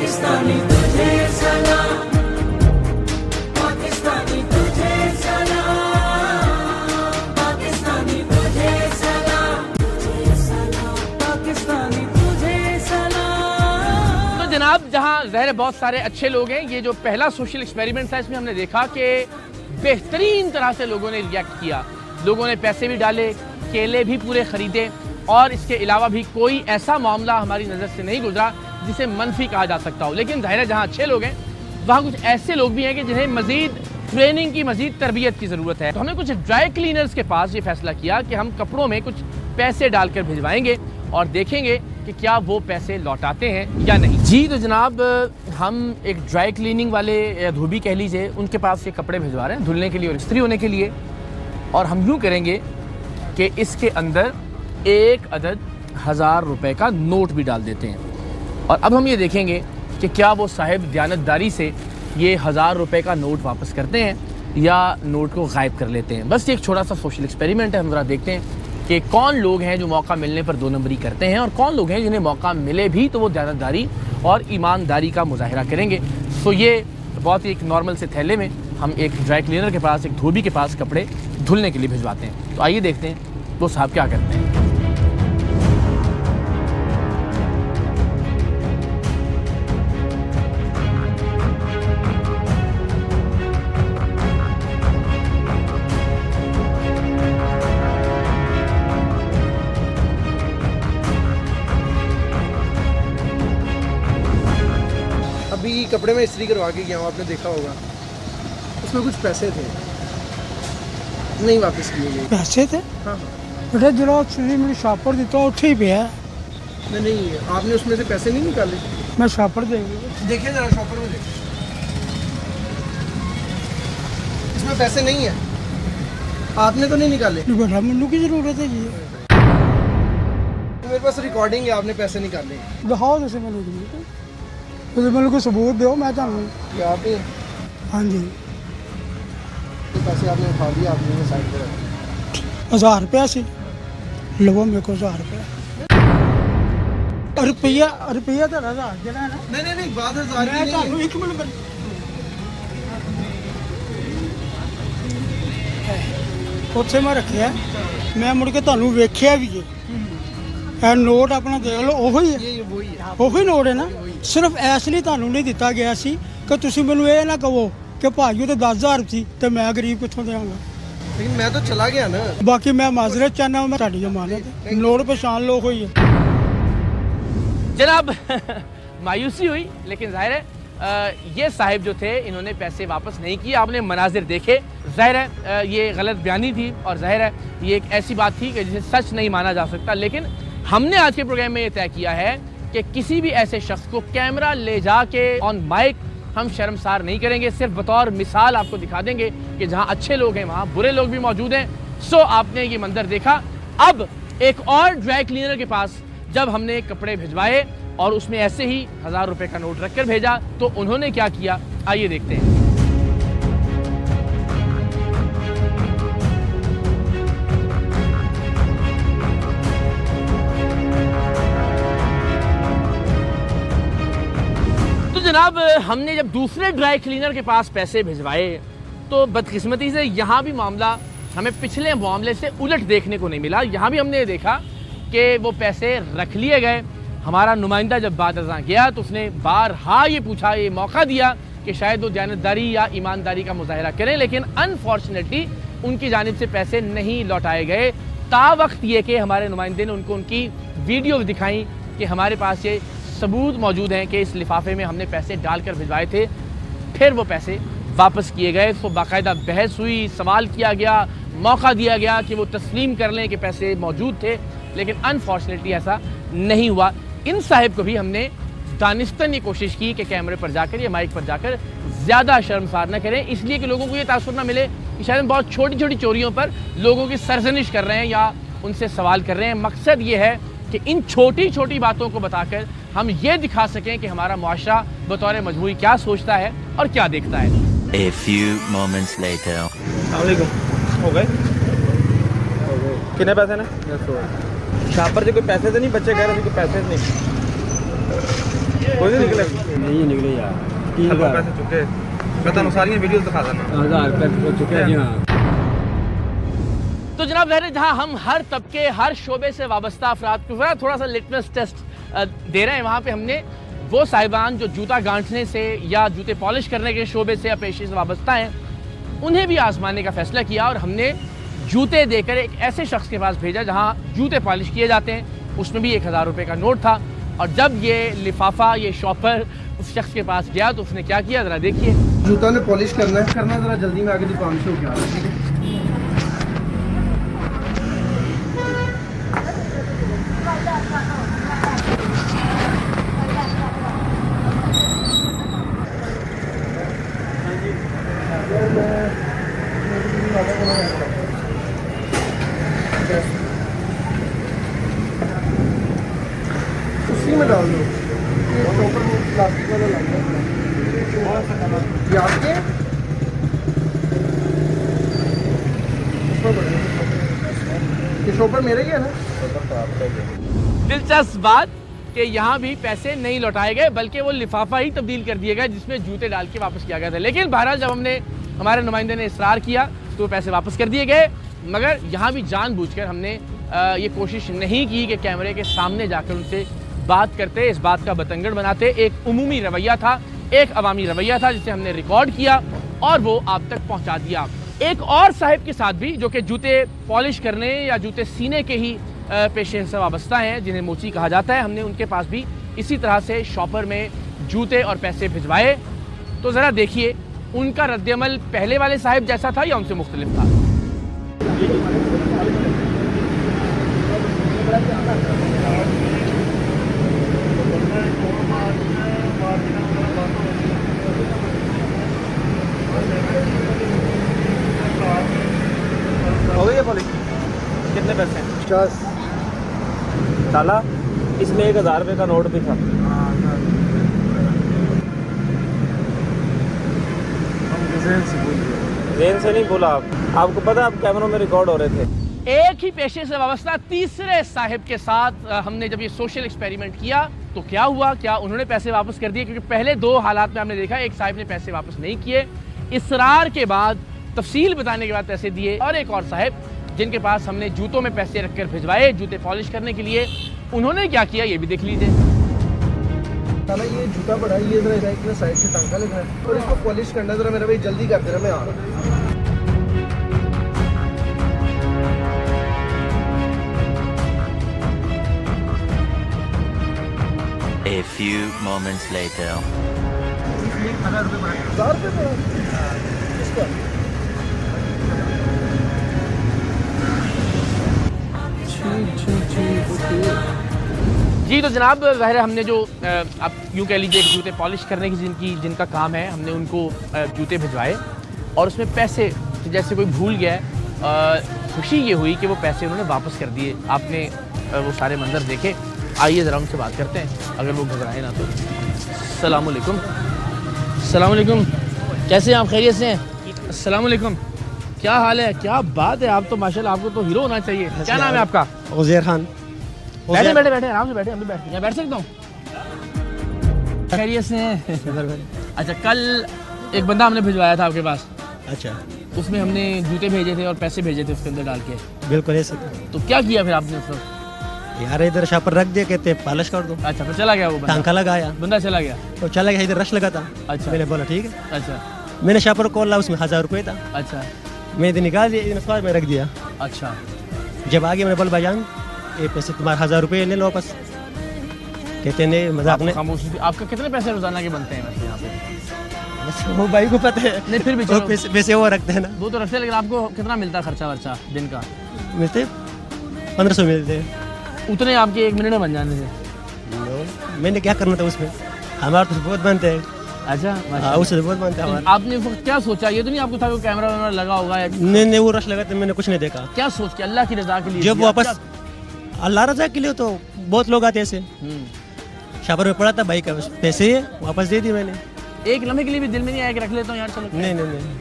पाकिस्तानी तुझे सलाम, पाकिस्तानी तुझे सलाम, पाकिस्तानी तुझे सलाम, पाकिस्तानी तुझे सलाम। तो जनाब, जहां ज़ाहिर है बहुत सारे अच्छे लोग हैं, ये जो पहला सोशल एक्सपेरिमेंट था इसमें हमने देखा कि बेहतरीन तरह से लोगों ने रिएक्ट किया। लोगों ने पैसे भी डाले, केले भी पूरे खरीदे और इसके अलावा भी कोई ऐसा मामला हमारी नज़र से नहीं गुजरा जिसे मनफी कहा जा सकता हो। लेकिन ज़ाहिर है जहाँ अच्छे लोग हैं वहाँ कुछ ऐसे लोग भी हैं कि जिन्हें मज़ीद ट्रेनिंग की, मज़ीद तरबियत की ज़रूरत है। तो हमने कुछ ड्राई क्लीनर्स के पास ये फैसला किया कि हम कपड़ों में कुछ पैसे डालकर भिजवाएंगे और देखेंगे कि क्या वो पैसे लौटाते हैं या नहीं। जी तो जनाब, हम एक ड्राई क्लीनिंग वाले या धोबी कह लीजिए, उनके पास ये कपड़े भिजवा रहे हैं धुलने के लिए और इस्त्री होने के लिए। और हम यूँ करेंगे कि इसके अंदर एक अदद 1000 रुपये का नोट भी डाल देते हैं और अब हम ये देखेंगे कि क्या वो साहिब दयानतदारी से ये 1000 रुपये का नोट वापस करते हैं या नोट को गायब कर लेते हैं। बस ये एक छोटा सा सोशल एक्सपेरिमेंट है। हम ज़रा देखते हैं कि कौन लोग हैं जो मौका मिलने पर 2 नंबरी करते हैं और कौन लोग हैं जिन्हें मौका मिले भी तो वो दयानतदारी और ईमानदारी का मुजाहिरा करेंगे। तो ये बहुत ही एक नॉर्मल से थैले में हम एक ड्राई क्लीनर के पास, एक धोबी के पास कपड़े धुलने के लिए भिजवाते हैं। तो आइए देखते हैं वो साहब क्या करते हैं। अभी कपड़े में इस्त्री करवा के गया हूँ, आपने देखा होगा, उसमें कुछ पैसे थे, नहीं वापस किए गए। पैसे थे? हाँ बेटा जरा मेरी शापर देता हूँ, उठे ही पे है। नहीं, आपने उसमें से पैसे नहीं निकाले? मैं शापर देंगे। देखिए जरा शॉपर में देखिए, इसमें पैसे नहीं है, आपने तो नहीं निकाले? बेटा मनु की जरूरत है जी, तो मेरे पास रिकॉर्डिंग है, आपने पैसे निकाले। दिखाओ जैसे मैंने तो मेरे को सबूत दो, मैं जानूँ। यहाँ पे? हाँ जी। तो पैसे आपने उठा दिया, आपने साइड पर रखा। 1000 रुपया से लो मेरे को 1000 रुपया। रुपया रुपया तो 1000 देना है ना? नहीं, बात 1000 की नहीं है। एक मिनट ਉੱਥੇ ਮੈਂ ਰੱਖਿਆ, ਮੈਂ ਮੁੜ ਕੇ ਤੁਹਾਨੂੰ ਵੇਖਿਆ ਵੀ ਹੈ। ਨੋਟ ਆਪਣਾ ਦੇਖ ਲਓ, ਉਹੀ ਹੈ, ये वही है। ਉਹੀ ਨੋਟ ਹੈ ਨਾ। ਸਿਰਫ ਇਸ ਲਈ ਤੁਹਾਨੂੰ ਨਹੀਂ ਦਿੱਤਾ ਗਿਆ ਸੀ ਕਿ ਤੁਸੀਂ ਮੈਨੂੰ ਇਹ ਨਾ ਕਹੋ ਕਿ ਭਾਈ ਉਹ ਤਾਂ 10000 ਸੀ ਤੇ ਮੈਂ ਗਰੀਬ ਕਿੱਥੋਂ ਦੇਵਾਂਗਾ। लेकिन मैं तो चला गया ना। ਬਾਕੀ ਮੈਂ ਮਾਜ਼ਰਤ ਚਾਹਨਾ, ਮੈਂ ਤੁਹਾਡੀ ਜ਼ਮਾਨਤ ਹੈ, ਨੋਟ ਪਛਾਣ ਲਓ ਹੋਈ है। जनाब मायूसी हुई, लेकिन जाहिर है ये साहिब जो थे इन्होंने पैसे वापस नहीं किए। आपने मनाजिर देखे, जाहिर है ये गलत बयानी थी और जाहिर है ये एक ऐसी बात थी कि जिसे सच नहीं माना जा सकता। लेकिन हमने आज के प्रोग्राम में ये तय किया है कि किसी भी ऐसे शख्स को कैमरा ले जाके ऑन माइक हम शर्मसार नहीं करेंगे। सिर्फ बतौर मिसाल आपको दिखा देंगे कि जहाँ अच्छे लोग हैं वहाँ बुरे लोग भी मौजूद हैं। सो आपने ये मंजर देखा। अब एक और ड्राई क्लीनर के पास जब हमने कपड़े भिजवाए और उसमें ऐसे ही 1000 रुपये का नोट रखकर भेजा तो उन्होंने क्या किया, आइए देखते हैं। तो जनाब, हमने जब दूसरे ड्राई क्लीनर के पास पैसे भिजवाए तो बदकिस्मती से यहाँ भी मामला हमें पिछले मामले से उलट देखने को नहीं मिला। यहाँ भी हमने देखा कि वो पैसे रख लिए गए। हमारा नुमाइंदा जब बाद अज़ां गया तो उसने बारहा ये पूछा, ये मौका दिया कि शायद वो दयानतदारी या ईमानदारी का मुजाहिरा करें, लेकिन अनफॉर्चुनेटली उनकी जानिब से पैसे नहीं लौटाए गए। तावक्त ये कि हमारे नुमाइंदे ने उनको उनकी वीडियो दिखाई कि हमारे पास ये सबूत मौजूद हैं कि इस लिफाफे में हमने पैसे डालकर भिजवाए थे, फिर वो पैसे वापस किए गए। तो बाकायदा बहस हुई, सवाल किया गया, मौका दिया गया कि वो तस्लीम कर लें कि पैसे मौजूद थे, लेकिन अनफॉर्चुनेटली ऐसा नहीं हुआ। इन साहिब को भी हमने दानिस्तन ये कोशिश की कि कैमरे पर जाकर या माइक पर जाकर ज़्यादा शर्मसार न करें, इसलिए कि लोगों को ये तासुर न मिले कि शायद हम बहुत छोटी छोटी चोरियों पर लोगों की सरजनिश कर रहे हैं या उनसे सवाल कर रहे हैं। मकसद ये है कि इन छोटी छोटी बातों को बताकर हम ये दिखा सकें कि हमारा मुआशरा बतौर मजमूई क्या सोचता है और क्या देखता है। A few moments later. हो गए कितने पैसे ने? शापर जी कोई पैसे तो नहीं, बच्चे कह रहे थे कोई पैसे नहीं। कोई नहीं निकले नहीं निकले यार चलो पैसे चुके मैं ਤੁਹਾਨੂੰ ਸਾਰੀਆਂ ਵੀਡੀਓਜ਼ ਦਿਖਾ ਦਿੰਦਾ 1000 रुपये चुके जी हाँ तो जनाब ज़ाहिर है जहां हम हर तबके हर शोबे से वाबस्ता अफराद को थोड़ा सा लिटमस टेस्ट दे रहे हैं, वहाँ पे हमने वो साहिबान जो जूता गांठने से या जूते पॉलिश करने के शोबे से या पेशे से वाबस्ता हैं, उन्हें भी आजमाने का फैसला किया और हमने जूते देकर एक ऐसे शख्स के पास भेजा जहाँ जूते पॉलिश किए जाते हैं। उसमें भी 1000 रुपये का नोट था और जब ये लिफाफा ये शॉपर उस शख्स के पास गया तो उसने क्या किया ज़रा देखिए। जूता ने पॉलिश करना है ज़रा जल्दी में आगे दुकान से होके आ रहा है, ठीक है? उसी में डाल दो, ऊपर प्लास्टिक वाला लग ये आपके ये शॉपर मेरा ही है ना। दिलचस्प बात कि यहाँ भी पैसे नहीं लौटाए गए बल्कि वो लिफाफा ही तब्दील कर दिया गया जिसमें जूते डाल के वापस किया गया था। लेकिन बहरहाल जब हमने हमारे नुमाइंदे ने इसरार किया तो पैसे वापस कर दिए गए, मगर यहाँ भी जानबूझकर हमने ये कोशिश नहीं की कि कैमरे के सामने जाकर उनसे बात करते, इस बात का बतंगड़ बनाते। एक उमूमी रवैया था, एक अवामी रवैया था जिसे हमने रिकॉर्ड किया और वो आप तक पहुँचा दिया। एक और साहिब के साथ भी जो कि जूते पॉलिश करने या जूते सीने के ही पेशे से वाबस्ता हैं, जिन्हें मोची कहा जाता है, हमने उनके पास भी इसी तरह से शॉपर में जूते और पैसे भिजवाए। तो ज़रा देखिए उनका रद्दअमल पहले वाले साहिब जैसा था या उनसे मुख्तलिफ था। हो गई है पॉलिश? कितने पैसे हैं? 50 साला इसमें 1000 रुपये का नोट भी था। जेन से नहीं बोला आपको पता है आप कैमरों में रिकॉर्ड हो रहे थे। एक ही पेशे से वाबस्ता तीसरे साहिब के साथ हमने जब ये सोशल एक्सपेरिमेंट किया तो क्या हुआ, क्या उन्होंने पैसे वापस कर दिए? क्योंकि पहले दो हालात में हमने देखा एक साहिब ने पैसे वापस नहीं किए, इसरार के बाद तफसील बताने के बाद पैसे दिए, और एक और साहिब जिनके पास हमने जूतों में पैसे रखकर भिजवाए जूते पॉलिश करने के लिए, उन्होंने क्या किया ये भी देख लीजिए। साला ये जूता बड़ा है, ये जरा इतना साइड से टांका लगा है और इसको पॉलिश करना जरा मेरा भाई जल्दी कर देना, मैं आ रहा हूँ। A few moments later. 1000 रुपये इसका जी। तो जनाब ज़ाहिर है हमने जो आप यूँ कह लीजिए जूते पॉलिश करने की जिनका काम है, हमने उनको जूते भिजवाए और उसमें पैसे जैसे कोई भूल गया है। खुशी ये हुई कि वो पैसे उन्होंने वापस कर दिए। आपने वो सारे मंजर देखे, आइए ज़रा उनसे बात करते हैं अगर वो घबराए ना तो। अस्सलाम वालेकुम। अस्सलाम वालेकुम, कैसे हैं आप? खैरियत से हैं? अस्सलाम वालेकुम, क्या हाल है? क्या बात है, आप तो माशाल्लाह आपको तो हीरो होना चाहिए। क्या नाम है आपका? उज़ैर खान। बैठे बैठे बैठे आराम से बैठे, हम भी बैठ यहाँ बैठ सकता हूँ? खैरियत से हैं? अच्छा, कल एक बंदा हमने भिजवाया था आपके पास। अच्छा, उसमें हमने जूते भेजे थे और पैसे भेजे थे उसके अंदर डाल के। बिल्कुल ऐसे तो क्या किया फिर आपने उस वक्त? यार इधर शापर रख दिया, कहते हैं पॉलिश कर दो। अच्छा, फिर चला गया वो टांका लगाया, बंदा चला गया। तो चला गया, इधर रश लगा था। अच्छा, मैंने बोला ठीक है। अच्छा मैंने शापर को ला, उसमें 1000 रुपये था। अच्छा मैंने इधर निकाल दिया, में रख दिया। अच्छा, जब आगे मैंने बोला भाईजान ये पैसे तुम्हारे 1000 रुपये ले लो वापस। कहते नहीं मजाक ने। खामोशी थी। आपका कितने पैसे रोजाना के बनते हैं वैसे यहाँ पे? बस वो भाई को पता है। नहीं फिर भी वो चलो, पैसे वो रखते हैं ना। वो तो रखते हैं, लेकिन आपको कितना मिलता है खर्चा वर्चा दिन का? मिलते 1500 मिलते। उतने आपके 1 मिनट में बन जाने से? मैंने क्या करना था उसमें, हमारा तो बहुत बनते हैं। अच्छा, हाँ उससे बहुत बनते हैं हमारे। आपने वो क्या सोचा? ये तो नहीं आपको था कि कैमरा वैमरा लगा होगा या नहीं वो रश लगा था, मैंने कुछ नहीं देखा। क्या सोच के? अल्लाह की रजा के लिए जब वापस अल्लाह रजा के लिए तो बहुत लोग आते ऐसे। शापर में पड़ा था भाई का पैसे वापस दे दिए मैंने। एक लम्हे के लिए भी दिल में नहीं आया कि रख लेता हूँ यार चलो? नहीं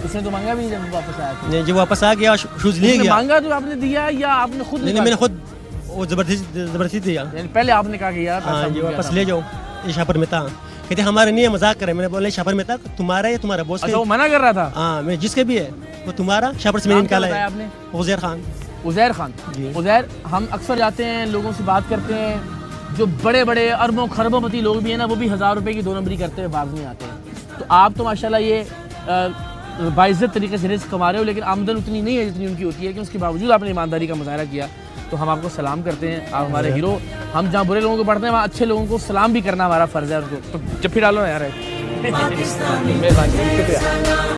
उसने तो मांगा भी नहीं जब वापस आया था। नहीं, जब वापस आ गया शूज ले गया। मांगा तो आपने दिया या आपने खुद? नहीं मैंने खुद वो जबरदस्ती दिया। पहले आपने कहा कि यार हाँ ये वापस ले जाओ। ये शापर मेहता कहते हमारे नहीं है, मजाक करे। मैंने बोला शापर मेहता तुम्हारा है, तुम्हारा बॉस अच्छा, का? वो मना कर रहा था। हाँ, मैं जिसके भी है वो तुम्हारा, शापर से मैंने नाम क्या निकाला बताया है। आपने? उज़ैर खान। उज़ैर खान। जी। उज़ैर, हम अक्सर जाते हैं, लोगों से बात करते हैं, जो बड़े बड़े अरबों खरबोंपति लोग भी हैं ना, वो भी 1000 रुपए की 2 नंबरी करते हुए बाज नहीं आते हैं। तो आप तो माशाल्लाह ये बाइज्जत तरीके से रिस्क कमा रहे हो, लेकिन आमदन उतनी नहीं है जितनी उनकी होती है, कि उसके बावजूद आपने ईमानदारी का मुजाहरा किया, तो हम आपको सलाम करते हैं। आप हमारे हीरो। हम जहाँ बुरे लोगों को पढ़ते हैं वहाँ अच्छे लोगों को सलाम भी करना हमारा फ़र्ज़ है उनको। तो जब फिर डालो ना यार। पाकिस्तानी मेहरबानी, शुक्रिया।